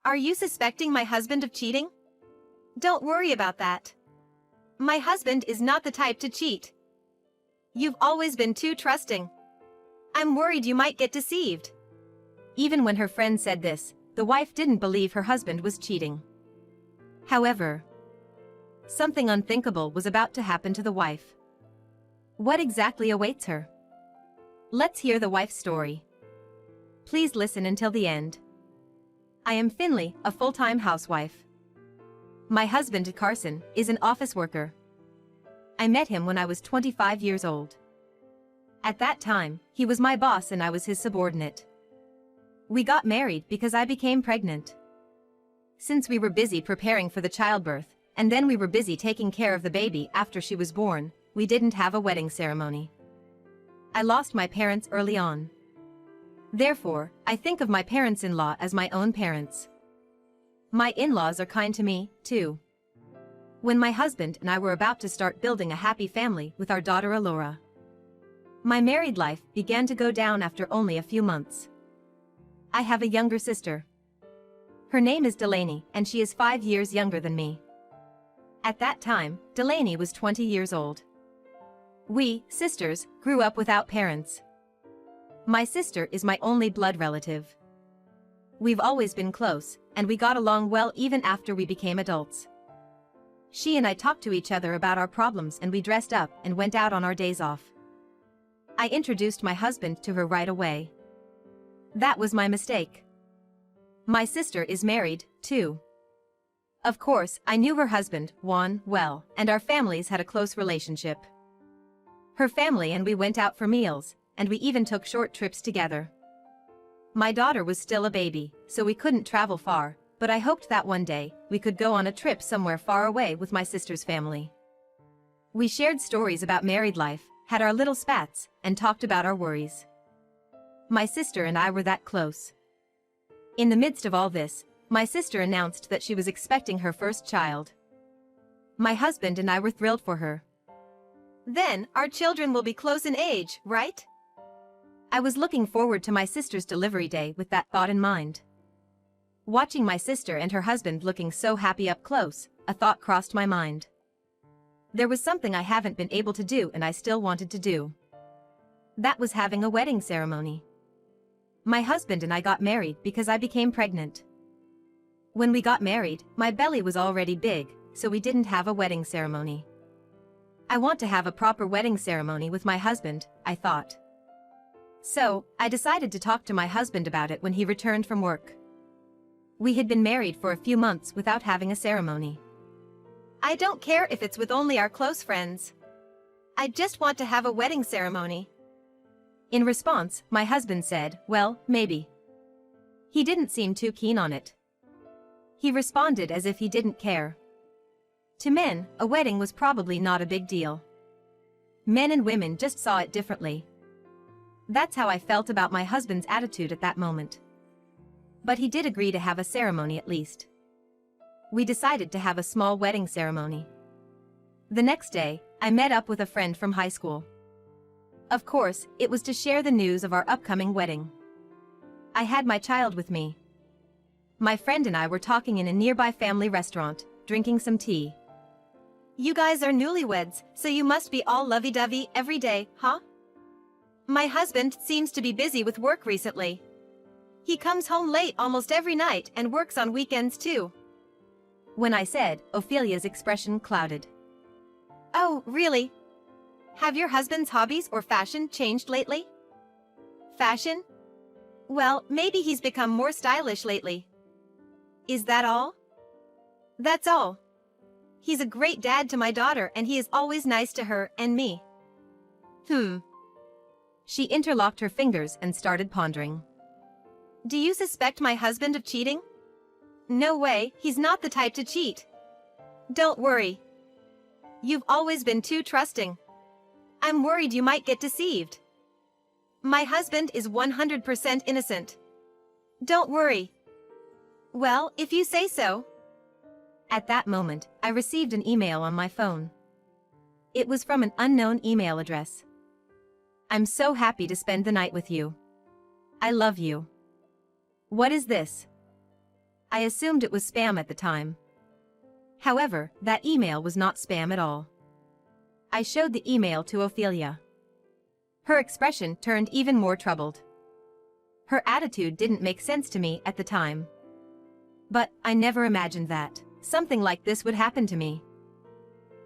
Are you suspecting my husband of cheating? Don't worry about that. My husband is not the type to cheat. You've always been too trusting. I'm worried you might get deceived. Even when her friend said this, the wife didn't believe her husband was cheating. However, something unthinkable was about to happen to the wife. What exactly awaits her? Let's hear the wife's story. Please listen until the end. I am Finley, a full-time housewife. My husband, Carson, is an office worker. I met him when I was 25 years old. At that time, he was my boss and I was his subordinate. We got married because I became pregnant. Since we were busy preparing for the childbirth, and then we were busy taking care of the baby after she was born, we didn't have a wedding ceremony. I lost my parents early on. Therefore, I think of my parents-in-law as my own parents. My in-laws are kind to me, too. When my husband and I were about to start building a happy family with our daughter Alora, my married life began to go down after only a few months. I have a younger sister. Her name is Delaney, and she is 5 years younger than me. At that time, Delaney was 20 years old. We, sisters, grew up without parents. My sister is my only blood relative. We've always been close, and we got along well even after we became adults. She and I talked to each other about our problems and we dressed up and went out on our days off. I introduced my husband to her right away. That was my mistake. My sister is married, too. Of course, I knew her husband, Juan, well, and our families had a close relationship. Her family and we went out for meals, and we even took short trips together. My daughter was still a baby, so we couldn't travel far, but I hoped that one day, we could go on a trip somewhere far away with my sister's family. We shared stories about married life, had our little spats, and talked about our worries. My sister and I were that close. In the midst of all this, my sister announced that she was expecting her first child. My husband and I were thrilled for her. Then, our children will be close in age, right? I was looking forward to my sister's delivery day with that thought in mind. Watching my sister and her husband looking so happy up close, a thought crossed my mind. There was something I haven't been able to do and I still wanted to do. That was having a wedding ceremony. My husband and I got married because I became pregnant. When we got married, my belly was already big, so we didn't have a wedding ceremony. I want to have a proper wedding ceremony with my husband, I thought. So, I decided to talk to my husband about it when he returned from work. We had been married for a few months without having a ceremony. I don't care if it's with only our close friends. I just want to have a wedding ceremony. In response, my husband said, well, maybe. He didn't seem too keen on it. He responded as if he didn't care. To men, a wedding was probably not a big deal. Men and women just saw it differently. That's how I felt about my husband's attitude at that moment. But he did agree to have a ceremony at least. We decided to have a small wedding ceremony. The next day, I met up with a friend from high school. Of course, it was to share the news of our upcoming wedding. I had my child with me. My friend and I were talking in a nearby family restaurant, drinking some tea. You guys are newlyweds, so you must be all lovey-dovey every day, huh? My husband seems to be busy with work recently. He comes home late almost every night and works on weekends too. When I said, Ophelia's expression clouded. Oh, really? Have your husband's hobbies or fashion changed lately? Fashion? Well, maybe he's become more stylish lately. Is that all? That's all. He's a great dad to my daughter and he is always nice to her and me. She interlocked her fingers and started pondering. Do you suspect my husband of cheating? No way, he's not the type to cheat. Don't worry. You've always been too trusting. I'm worried you might get deceived. My husband is 100% innocent. Don't worry. Well, if you say so. At that moment, I received an email on my phone. It was from an unknown email address. I'm so happy to spend the night with you. I love you. What is this? I assumed it was spam at the time. However, that email was not spam at all. I showed the email to Ophelia. Her expression turned even more troubled. Her attitude didn't make sense to me at the time. But I never imagined that something like this would happen to me.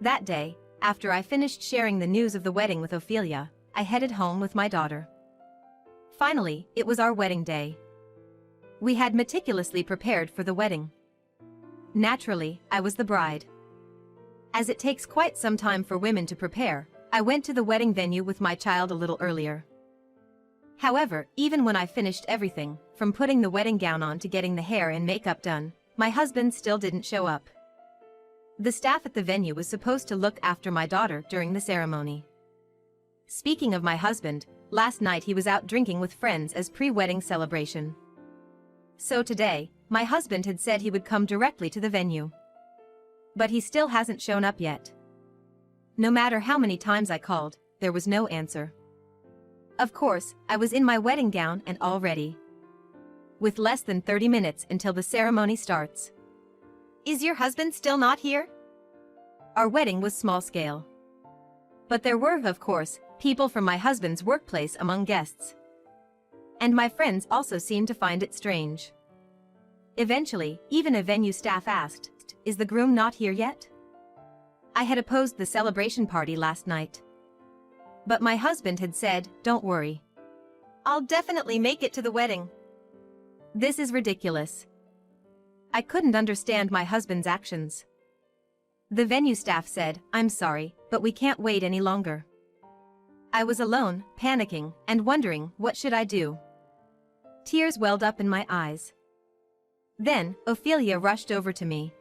That day, after I finished sharing the news of the wedding with Ophelia, I headed home with my daughter. Finally, it was our wedding day. We had meticulously prepared for the wedding. Naturally, I was the bride. As it takes quite some time for women to prepare, I went to the wedding venue with my child a little earlier. However, even when I finished everything, from putting the wedding gown on to getting the hair and makeup done, my husband still didn't show up. The staff at the venue was supposed to look after my daughter during the ceremony. Speaking of my husband, last night he was out drinking with friends as pre-wedding celebration. So today, my husband had said he would come directly to the venue. But he still hasn't shown up yet. No matter how many times I called, there was no answer. Of course, I was in my wedding gown and all ready. With less than 30 minutes until the ceremony starts. Is your husband still not here? Our wedding was small scale. But there were, of course, people from my husband's workplace among guests. And my friends also seemed to find it strange. Eventually, even a venue staff asked, "Is the groom not here yet?" I had opposed the celebration party last night. But my husband had said, "Don't worry. I'll definitely make it to the wedding." This is ridiculous. I couldn't understand my husband's actions. The venue staff said, "I'm sorry, but we can't wait any longer." I was alone, panicking, and wondering, what should I do? Tears welled up in my eyes. Then, Ophelia rushed over to me.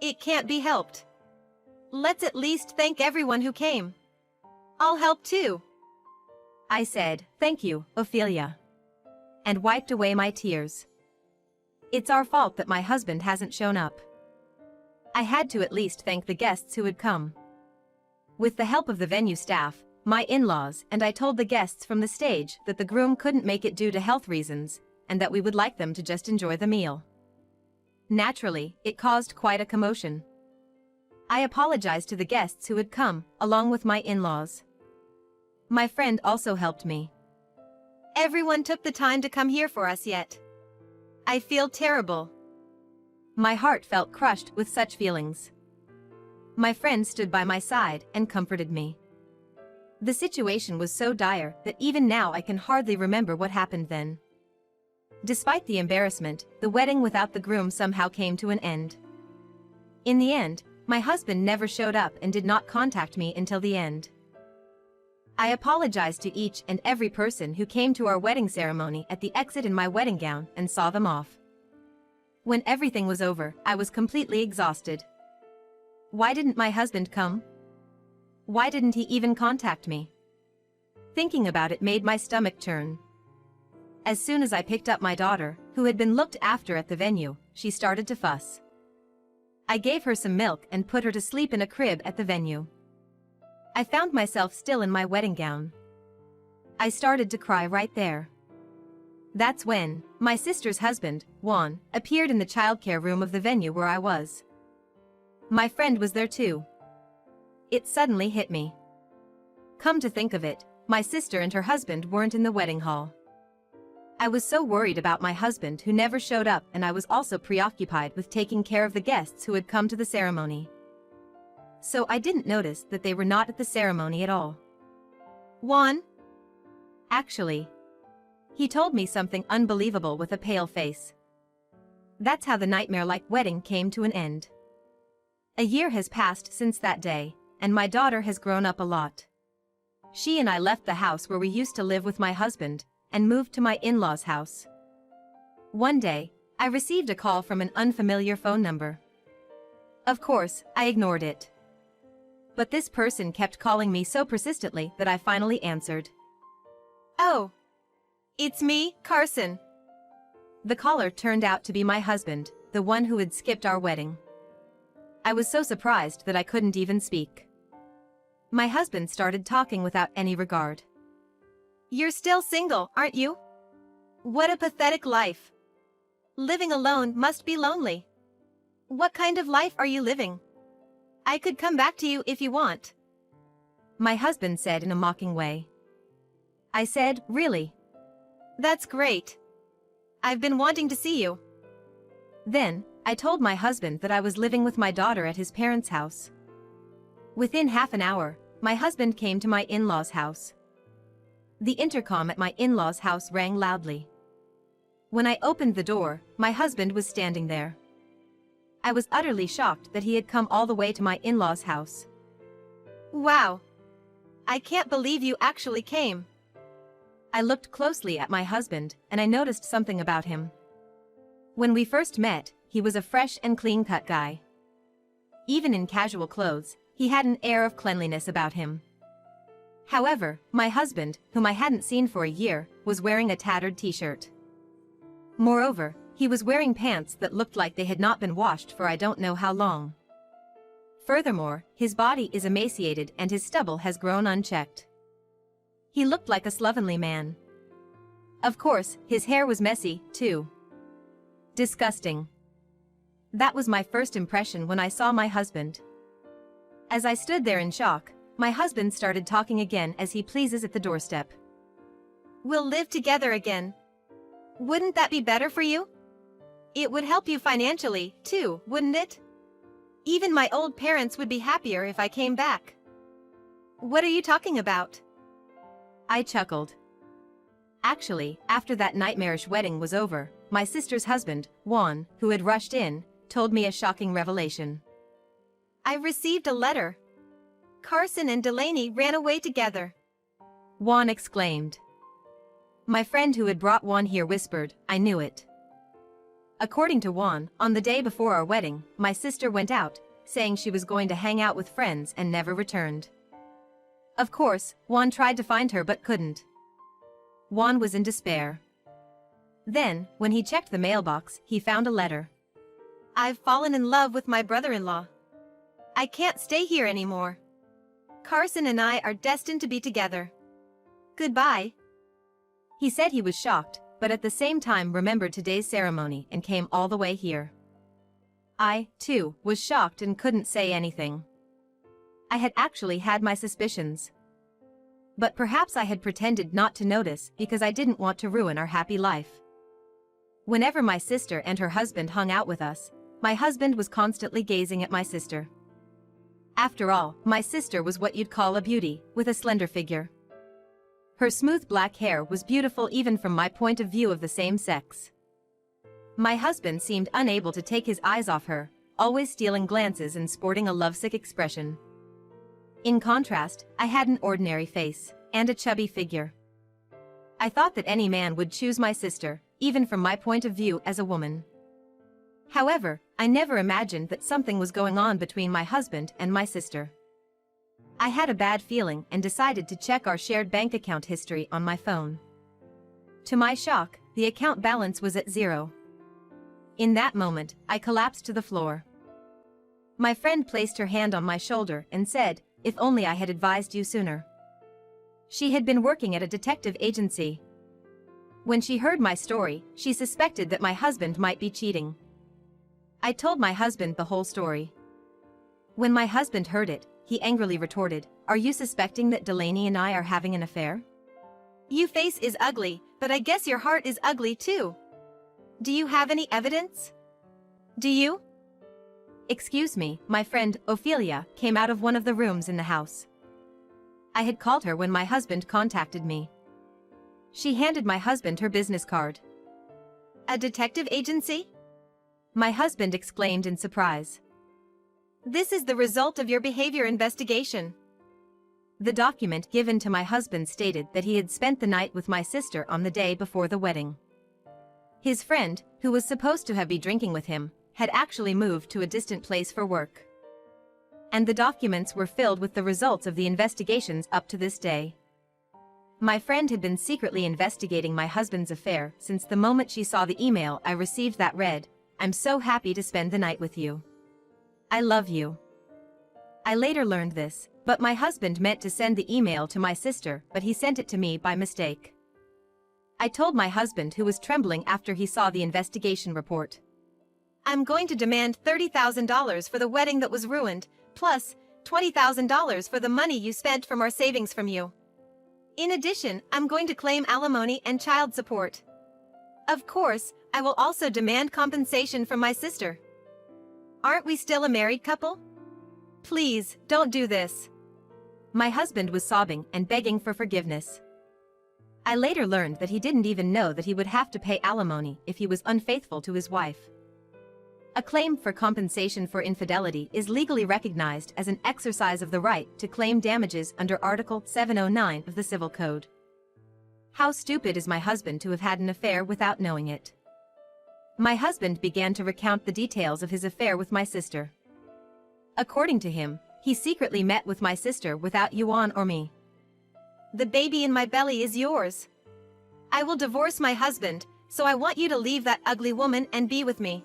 "It can't be helped. Let's at least thank everyone who came. I'll help too." I said, "Thank you, Ophelia," and wiped away my tears. It's our fault that my husband hasn't shown up. I had to at least thank the guests who had come. With the help of the venue staff, my in-laws, and I told the guests from the stage that the groom couldn't make it due to health reasons, and that we would like them to just enjoy the meal. Naturally, it caused quite a commotion. I apologized to the guests who had come, along with my in-laws. My friend also helped me. Everyone took the time to come here for us yet. I feel terrible. My heart felt crushed with such feelings. My friend stood by my side and comforted me. The situation was so dire that even now I can hardly remember what happened then. Despite the embarrassment, the wedding without the groom somehow came to an end. In the end, my husband never showed up and did not contact me until the end. I apologized to each and every person who came to our wedding ceremony at the exit in my wedding gown and saw them off. When everything was over, I was completely exhausted. Why didn't my husband come? Why didn't he even contact me? Thinking about it made my stomach churn. As soon as I picked up my daughter, who had been looked after at the venue, she started to fuss. I gave her some milk and put her to sleep in a crib at the venue. I found myself still in my wedding gown. I started to cry right there. That's when my sister's husband, Juan, appeared in the childcare room of the venue where I was. My friend was there too. It suddenly hit me. Come to think of it, my sister and her husband weren't in the wedding hall. I was so worried about my husband who never showed up, and I was also preoccupied with taking care of the guests who had come to the ceremony. So I didn't notice that they were not at the ceremony at all. Juan? Actually, he told me something unbelievable with a pale face. That's how the nightmare-like wedding came to an end. A year has passed since that day, and my daughter has grown up a lot. She and I left the house where we used to live with my husband, and moved to my in-laws' house. One day, I received a call from an unfamiliar phone number. Of course, I ignored it. But this person kept calling me so persistently that I finally answered. "Oh, it's me, Carson." The caller turned out to be my husband, the one who had skipped our wedding. I was so surprised that I couldn't even speak. My husband started talking without any regard. "You're still single, aren't you? What a pathetic life. Living alone must be lonely. What kind of life are you living? I could come back to you if you want. My husband said in a mocking way. I said, really? That's great. I've been wanting to see you. Then, I told my husband that I was living with my daughter at his parents' house. Within half an hour, my husband came to my in-laws' house. The intercom at my in-laws' house rang loudly. When I opened the door, my husband was standing there. I was utterly shocked that he had come all the way to my in-laws' house. Wow! I can't believe you actually came. I looked closely at my husband, and I noticed something about him. When we first met, he was a fresh and clean-cut guy. Even in casual clothes, he had an air of cleanliness about him. However, my husband, whom I hadn't seen for a year, was wearing a tattered t-shirt. Moreover, he was wearing pants that looked like they had not been washed for I don't know how long. Furthermore, his body is emaciated and his stubble has grown unchecked. He looked like a slovenly man. Of course, his hair was messy, too. Disgusting. That was my first impression when I saw my husband. As I stood there in shock, my husband started talking again as he pleases at the doorstep. We'll live together again. Wouldn't that be better for you? It would help you financially, too, wouldn't it? Even my old parents would be happier if I came back. What are you talking about? I chuckled. Actually, after that nightmarish wedding was over, my sister's husband, Juan, who had rushed in, told me a shocking revelation. I received a letter. Carson and Delaney ran away together. Juan exclaimed. My friend who had brought Juan here whispered, I knew it. According to Juan, on the day before our wedding, my sister went out, saying she was going to hang out with friends and never returned. Of course, Juan tried to find her but couldn't. Juan was in despair. Then, when he checked the mailbox, he found a letter. I've fallen in love with my brother-in-law. I can't stay here anymore. Carson and I are destined to be together. Goodbye. He said he was shocked, but at the same time remembered today's ceremony and came all the way here. I, too, was shocked and couldn't say anything. I had actually had my suspicions. But perhaps I had pretended not to notice because I didn't want to ruin our happy life. Whenever my sister and her husband hung out with us, my husband was constantly gazing at my sister. After all, my sister was what you'd call a beauty, with a slender figure. Her smooth black hair was beautiful even from my point of view of the same sex. My husband seemed unable to take his eyes off her, always stealing glances and sporting a lovesick expression. In contrast, I had an ordinary face, and a chubby figure. I thought that any man would choose my sister, even from my point of view as a woman. However, I never imagined that something was going on between my husband and my sister. I had a bad feeling and decided to check our shared bank account history on my phone. To my shock, the account balance was at 0. In that moment, I collapsed to the floor. My friend placed her hand on my shoulder and said, if only I had advised you sooner. She had been working at a detective agency. When she heard my story, she suspected that my husband might be cheating. I told my husband the whole story. When my husband heard it, he angrily retorted, are you suspecting that Delaney and I are having an affair? Your face is ugly, but I guess your heart is ugly too. Do you have any evidence? Do you? Excuse me, my friend, Ophelia, came out of one of the rooms in the house. I had called her when my husband contacted me. She handed my husband her business card. A detective agency? My husband exclaimed in surprise. This is the result of your behavior investigation. The document given to my husband stated that he had spent the night with my sister on the day before the wedding. His friend, who was supposed to have been drinking with him, had actually moved to a distant place for work. And the documents were filled with the results of the investigations up to this day. My friend had been secretly investigating my husband's affair since the moment she saw the email I received that read, I'm so happy to spend the night with you. I love you. I later learned this, but my husband meant to send the email to my sister, but he sent it to me by mistake. I told my husband, who was trembling after he saw the investigation report. I'm going to demand $30,000 for the wedding that was ruined, plus $20,000 for the money you spent from our savings from you. In addition, I'm going to claim alimony and child support. Of course, I will also demand compensation from my sister. Aren't we still a married couple? Please, don't do this. My husband was sobbing and begging for forgiveness. I later learned that he didn't even know that he would have to pay alimony if he was unfaithful to his wife. A claim for compensation for infidelity is legally recognized as an exercise of the right to claim damages under Article 709 of the Civil Code. How stupid is my husband to have had an affair without knowing it? My husband began to recount the details of his affair with my sister. According to him, he secretly met with my sister without Yuan or me. The baby in my belly is yours. I will divorce my husband, so I want you to leave that ugly woman and be with me.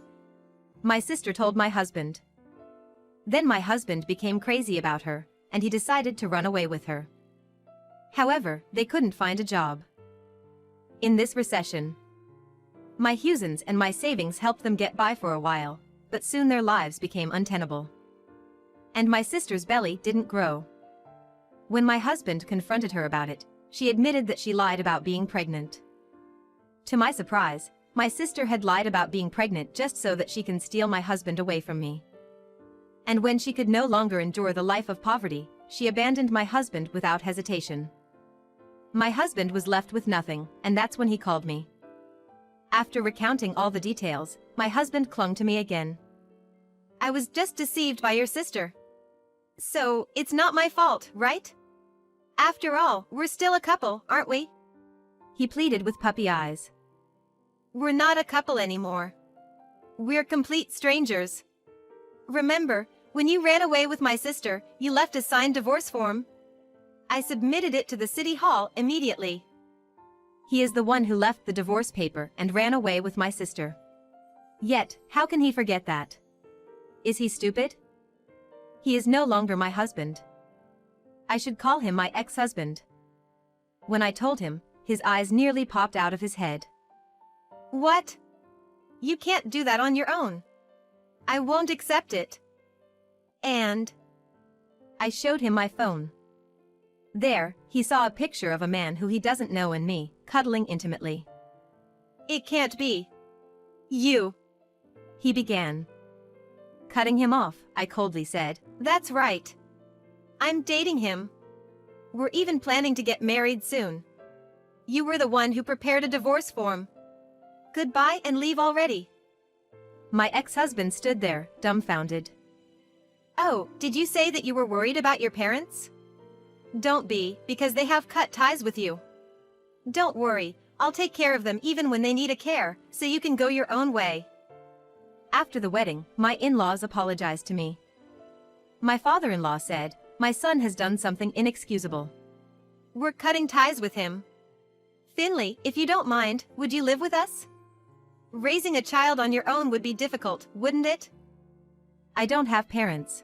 My sister told my husband. Then my husband became crazy about her, and he decided to run away with her. However, they couldn't find a job. In this recession, my Husons and my savings helped them get by for a while, but soon their lives became untenable. And my sister's belly didn't grow. When my husband confronted her about it, she admitted that she lied about being pregnant. To my surprise, my sister had lied about being pregnant just so that she can steal my husband away from me. And when she could no longer endure the life of poverty, she abandoned my husband without hesitation. My husband was left with nothing, and that's when he called me. After recounting all the details, my husband clung to me again. I was just deceived by your sister. So, it's not my fault, right? After all, we're still a couple, aren't we? He pleaded with puppy eyes. We're not a couple anymore. We're complete strangers. Remember, when you ran away with my sister, you left a signed divorce form. I submitted it to the city hall immediately. He is the one who left the divorce paper and ran away with my sister. Yet, how can he forget that? Is he stupid? He is no longer my husband. I should call him my ex-husband. When I told him, his eyes nearly popped out of his head. What? You can't do that on your own. I won't accept it. And I showed him my phone. There, he saw a picture of a man who he doesn't know and me, cuddling intimately. It can't be. You. He began. Cutting him off, I coldly said, "That's right. I'm dating him. We're even planning to get married soon. You were the one who prepared a divorce form. Goodbye and leave already." My ex-husband stood there, dumbfounded. Oh, did you say that you were worried about your parents? Don't be, because they have cut ties with you. Don't worry, I'll take care of them even when they need a care, so you can go your own way. After the wedding, my in-laws apologized to me. My father-in-law said, "My son has done something inexcusable. We're cutting ties with him. Finley, if you don't mind, would you live with us? Raising a child on your own would be difficult, wouldn't it?" I don't have parents.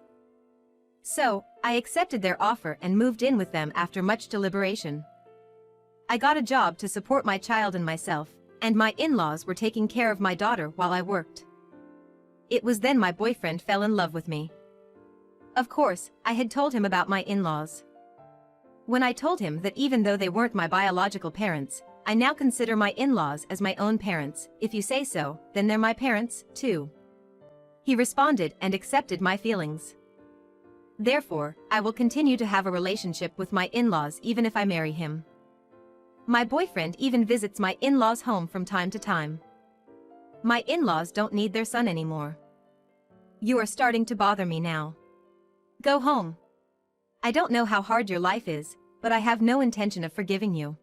So, I accepted their offer and moved in with them after much deliberation. I got a job to support my child and myself, and my in-laws were taking care of my daughter while I worked. It was then my boyfriend fell in love with me. Of course, I had told him about my in-laws. When I told him that even though they weren't my biological parents, I now consider my in-laws as my own parents. If you say so, then they're my parents, too. He responded and accepted my feelings. Therefore, I will continue to have a relationship with my in-laws even if I marry him. My boyfriend even visits my in-laws' home from time to time. My in-laws don't need their son anymore. You are starting to bother me now. Go home. I don't know how hard your life is, but I have no intention of forgiving you.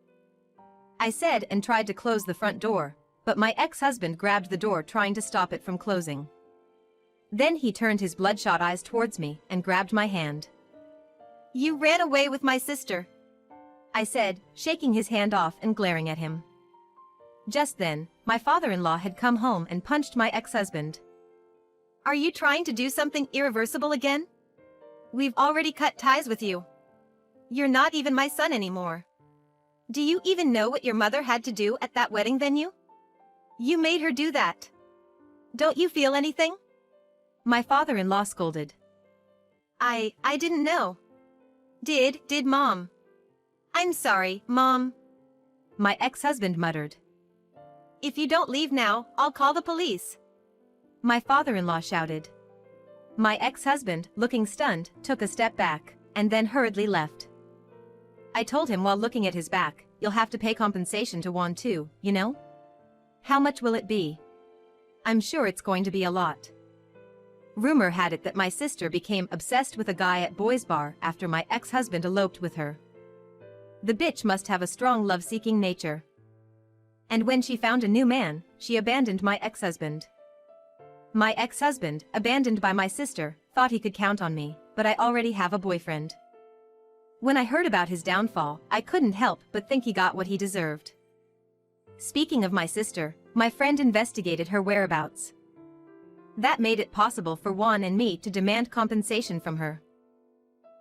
I said and tried to close the front door, but my ex-husband grabbed the door trying to stop it from closing. Then he turned his bloodshot eyes towards me and grabbed my hand. You ran away with my sister, I said, shaking his hand off and glaring at him. Just then, my father-in-law had come home and punched my ex-husband. Are you trying to do something irreversible again? We've already cut ties with you. You're not even my son anymore. Do you even know what your mother had to do at that wedding venue? You made her do that. Don't you feel anything? My father-in-law scolded. I didn't know. Did Mom? I'm sorry, Mom. My ex-husband muttered. If you don't leave now, I'll call the police. My father-in-law shouted. My ex-husband, looking stunned, took a step back, and then hurriedly left. I told him while looking at his back, "You'll have to pay compensation to Juan too, you know? How much will it be? I'm sure it's going to be a lot." Rumor had it that my sister became obsessed with a guy at Boys Bar after my ex-husband eloped with her. The bitch must have a strong love-seeking nature. And when she found a new man, she abandoned my ex-husband. My ex-husband, abandoned by my sister, thought he could count on me, but I already have a boyfriend. When I heard about his downfall, I couldn't help but think he got what he deserved. Speaking of my sister, my friend investigated her whereabouts. That made it possible for Juan and me to demand compensation from her.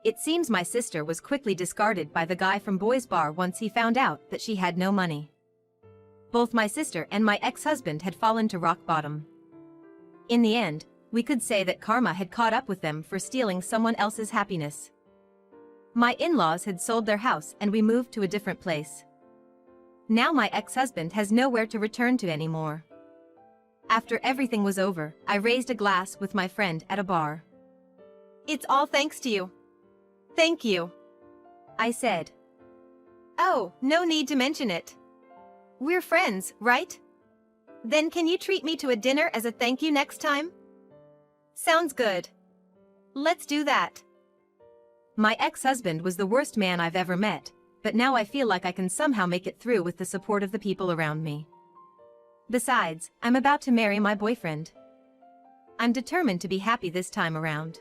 It seems my sister was quickly discarded by the guy from Boys Bar once he found out that she had no money. Both my sister and my ex-husband had fallen to rock bottom. In the end, we could say that karma had caught up with them for stealing someone else's happiness. My in-laws had sold their house and we moved to a different place. Now my ex-husband has nowhere to return to anymore. After everything was over, I raised a glass with my friend at a bar. It's all thanks to you. Thank you, I said. Oh, no need to mention it. We're friends, right? Then can you treat me to a dinner as a thank you next time? Sounds good. Let's do that. My ex-husband was the worst man I've ever met, but now I feel like I can somehow make it through with the support of the people around me. Besides, I'm about to marry my boyfriend. I'm determined to be happy this time around.